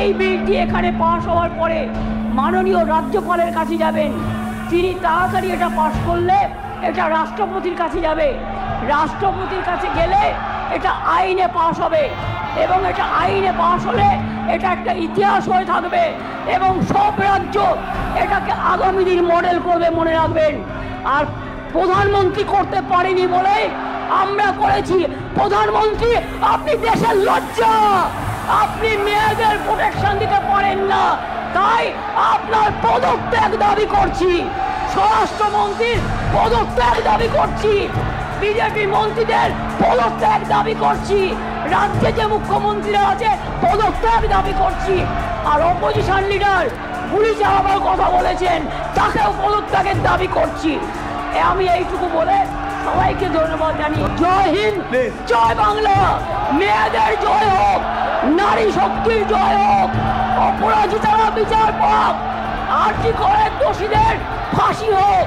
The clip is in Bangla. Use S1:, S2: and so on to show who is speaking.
S1: এই বিলটি এখানে পাশ হওয়ার পরে মাননীয় রাজ্যপালের কাছে যাবেন। তিনি তাড়াতাড়ি এটা পাশ করলে এটা রাষ্ট্রপতির কাছে যাবে। রাষ্ট্রপতির কাছে গেলে এটা আইনে পাশ হবে এবং এটা আইনে পাশ হলে এটা একটা ইতিহাস হয়ে থাকবে এবং সব রাজ্য এটাকে আগামী দিন মডেল করবে, মনে রাখবেন। আর প্রধানমন্ত্রী করতে পারেনি বলে আমরা করেছি। প্রধানমন্ত্রী, আপনি দেশের লজ্জা, আপনি মেয়েদের প্রোটেকশন দিতে পারেন না, তাই আপনার পদত্যাগ দাবি করছি। স্বরাষ্ট্রমন্ত্রীর পদত্যাগ দাবি করছি, বিজেপি মন্ত্রীদের পদত্যাগ দাবি করছি, রাজ্যে যে মুখ্যমন্ত্রীরা আছে পদত্যাগ দাবি করছি। আর অপোজিশন লিডার গুলি চালাবার কথা বলেছেন, তাকেও পদত্যাগের দাবি করছি। আমি এইটুকু বলে সবাইকে ধন্যবাদ জানিয়ে জয় হিন্দ, জয় বাংলা। মেয়েদের জয় হোক, নারী শক্তির জয় হোক, অপরাজিতারা বিচার পাক, আর্থিক দোষীদের ফাঁসি হোক।